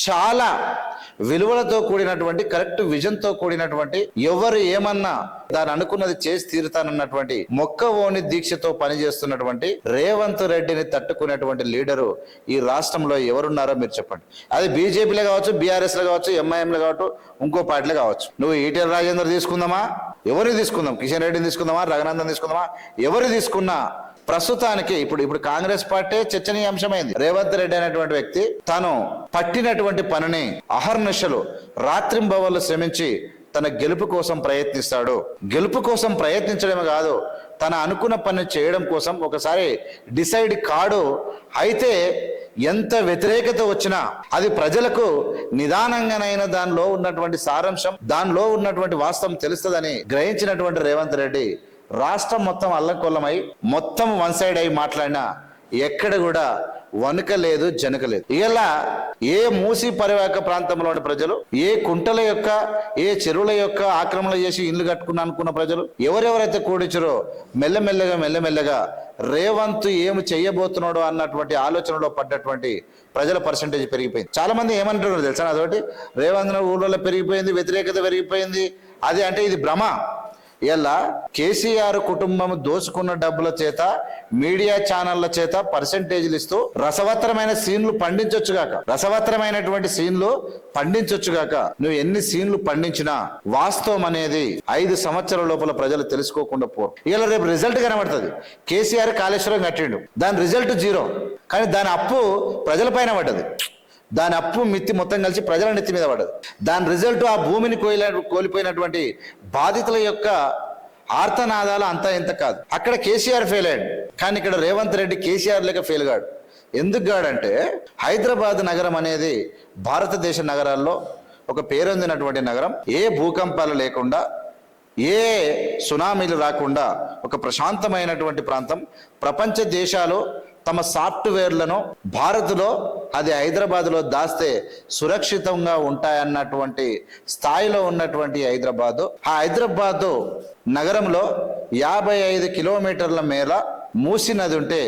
చాలా విలువలతో కూడినటువంటి కరెక్ట్ విజన్ తో కూడినటువంటి ఎవరు ఏమన్నా దాని అనుకున్నది చేసి తీరుతానన్నటువంటి మొక్కవోని దీక్షతో పనిచేస్తున్నటువంటి రేవంత్ రెడ్డిని తట్టుకునేటువంటి లీడరు ఈ రాష్ట్రంలో ఎవరున్నారో మీరు చెప్పండి. అది బీజేపీలో కావచ్చు, బీఆర్ఎస్ లో కావచ్చు, ఎంఐఎంలో కావచ్చు, ఇంకో పార్టీలో కావచ్చు. నువ్వు ఈటెల రాజేందర్ తీసుకుందామా, ఎవరిని తీసుకుందాం, కిషన్ రెడ్డిని తీసుకుందామా, రఘునందన్ తీసుకుందామా, ఎవరు తీసుకున్నా ప్రస్తుతానికి ఇప్పుడు కాంగ్రెస్ పార్టీ చర్చనీయాంశమైంది. రేవంత్ రెడ్డి అనేటువంటి వ్యక్తి తాను పట్టినటువంటి పనిని అహర్నిశలు రాత్రింబవళ్ళు శ్రమించి తన గెలుపు కోసం ప్రయత్నిస్తాడు. గెలుపు కోసం ప్రయత్నించడమే కాదు, తన అనుకున్న పని చేయడం కోసం ఒకసారి డిసైడ్ కాడు. అయితే ఎంత వ్యతిరేకత వచ్చినా అది ప్రజలకు నిదానంగానైనా దానిలో ఉన్నటువంటి సారాంశం, దానిలో ఉన్నటువంటి వాస్తవం తెలుస్తుందని గ్రహించినటువంటి రేవంత్ రెడ్డి రాష్ట్రం మొత్తం అల్లకొల్లమై మొత్తం వన్ సైడ్ అయి మాట్లాడినా ఎక్కడ కూడా వణుక లేదు, జనక లేదు. ఇలా ఏ మూసి పరివాహక ప్రాంతంలోని ప్రజలు, ఏ కుంటల యొక్క, ఏ చెరువుల యొక్క ఆక్రమణ చేసి ఇల్లు కట్టుకున్నా అనుకున్న ప్రజలు ఎవరెవరైతే కూడించారో మెల్లమెల్లగా రేవంత్ ఏమి చెయ్యబోతున్నాడో అన్నటువంటి ఆలోచనలో పడ్డటువంటి ప్రజల పర్సంటేజ్ పెరిగిపోయింది. చాలా మంది ఏమంటున్నారు తెలుసా, అదొకటి రేవంత్ ఊళ్ళలో పెరిగిపోయింది, వ్యతిరేకత పెరిగిపోయింది, అది అంటే ఇది భ్రమ. ఇలా కేసీఆర్ కుటుంబం దోచుకున్న డబ్బుల చేత మీడియా ఛానళ్ల చేత పర్సెంటేజ్లు ఇస్తూ రసవత్తరమైన సీన్లు పండించొచ్చుగాక, రసవత్తరమైనటువంటి సీన్లు పండించొచ్చుగాక. నువ్వు ఎన్ని సీన్లు పండించినా వాస్తవం అనేది 5 సంవత్సరాల లోపల ప్రజలు తెలుసుకోకుండా పోరు. ఇలా రేపు రిజల్ట్ కనబడుతుంది. కేసీఆర్ కాళేశ్వరం కట్టిండు, దాని రిజల్ట్ 0, కానీ దాని అప్పు ప్రజల పైన పడ్డది. దాని అప్పు మిత్తి మొత్తం కలిసి ప్రజల నెత్తి మీద పడ్డది. దాని రిజల్ట్ ఆ భూమిని కోల్పోయినటువంటి బాధితుల యొక్క ఆర్తనాదాలు అంతా ఇంత కాదు. అక్కడ కేసీఆర్ ఫెయిల్ అయ్యాడు, కానీ ఇక్కడ రేవంత్ రెడ్డి కేసీఆర్ లేక ఫెయిల్ కాడు. ఎందుకు కాడంటే హైదరాబాద్ నగరం అనేది భారతదేశ నగరాల్లో ఒక పేరొందినటువంటి నగరం. ఏ భూకంపాలు లేకుండా, ఏ సునామీలు రాకుండా ఒక ప్రశాంతమైనటువంటి ప్రాంతం. ప్రపంచ దేశాలు తమ సాఫ్ట్వేర్లను భారత్లో, అది హైదరాబాద్లో దాస్తే సురక్షితంగా ఉంటాయన్నటువంటి స్థాయిలో ఉన్నటువంటి హైదరాబాదు. ఆ హైదరాబాదు నగరంలో 55 కిలోమీటర్ల మేర మూసి నది ఉంటే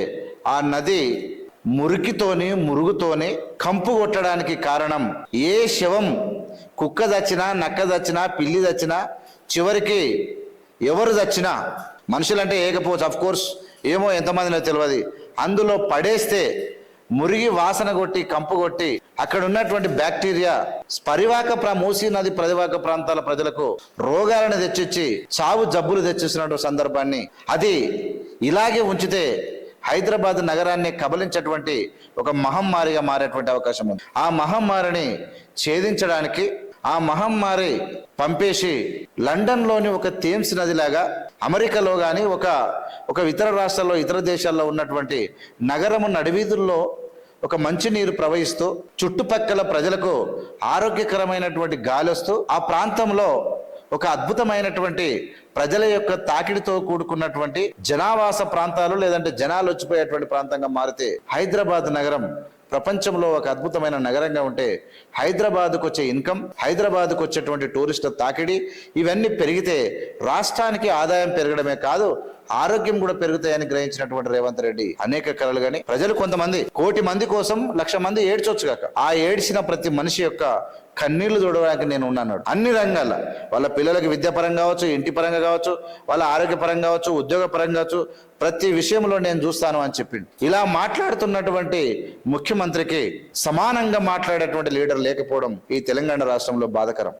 ఆ నది మురుగుతోని కంపు కొట్టడానికి కారణం ఏ శవం, కుక్క దచ్చినా, నక్క దచ్చినా, పిల్లి దచ్చినా, చివరికి ఎవరు దచ్చినా, మనుషులంటే ఏకపోవచ్చు, అఫ్ కోర్స్ ఏమో ఎంతమందినో తెలియదు, అందులో పడేస్తే మురిగి వాసన కొట్టి కంపు కొట్టి అక్కడ ఉన్నటువంటి బ్యాక్టీరియా మూసీ నది పరివాహక ప్రాంతాల ప్రజలకు రోగాలను తెచ్చిచ్చి చావు జబ్బులు తెచ్చిస్తున్నటువంటి సందర్భాన్ని అది ఇలాగే ఉంచితే హైదరాబాద్ నగరాన్ని కబలించేటువంటి ఒక మహమ్మారిగా మారేటువంటి అవకాశం ఉంది. ఆ మహమ్మారిని ఛేదించడానికి ఆ మహమ్మారి పంపేసి లండన్లోని ఒక థేమ్స్ నదిలాగా అమెరికాలో కానీ ఒక ఇతర రాష్ట్రాల్లో, ఇతర దేశాల్లో ఉన్నటువంటి నగరము నడివీధుల్లో ఒక మంచినీరు ప్రవహిస్తూ చుట్టుపక్కల ప్రజలకు ఆరోగ్యకరమైనటువంటి గాలి వస్తూ ఆ ప్రాంతంలో ఒక అద్భుతమైనటువంటి ప్రజల యొక్క తాకిడితో కూడుకున్నటువంటి జనావాస ప్రాంతాలు, లేదంటే జనాలు వచ్చిపోయేటువంటి ప్రాంతంగా మారితే హైదరాబాద్ నగరం ప్రపంచంలో ఒక అద్భుతమైన నగరంగా ఉంటే హైదరాబాద్కు వచ్చే ఇన్కమ్, హైదరాబాద్కు వచ్చేటువంటి టూరిస్టుల తాకిడి ఇవన్నీ పెరిగితే రాష్ట్రానికి ఆదాయం పెరగడమే కాదు, ఆరోగ్యం కూడా పెరుగుతాయని గ్రహించినటువంటి రేవంత్ రెడ్డి అనేక కలలు కానీ ప్రజలు కొంతమంది 1 కోటి మంది కోసం 1,00,000 మంది ఏడ్చొచ్చు కాక, ఆ ఏడ్చిన ప్రతి మనిషి యొక్క కన్నీళ్లు చూడడానికి నేను ఉన్నాను. అన్ని రంగాల వాళ్ళ పిల్లలకి విద్యాపరంగా కావచ్చు, ఇంటి పరంగా కావచ్చు, వాళ్ళ ఆరోగ్యపరంగా కావచ్చు, ఉద్యోగ పరంగా కావచ్చు, ప్రతి విషయంలో నేను చూస్తాను అని చెప్పింది. ఇలా మాట్లాడుతున్నటువంటి ముఖ్యమంత్రికి సమానంగా మాట్లాడేటువంటి లీడర్ లేకపోవడం ఈ తెలంగాణ రాష్ట్రంలో బాధాకరం.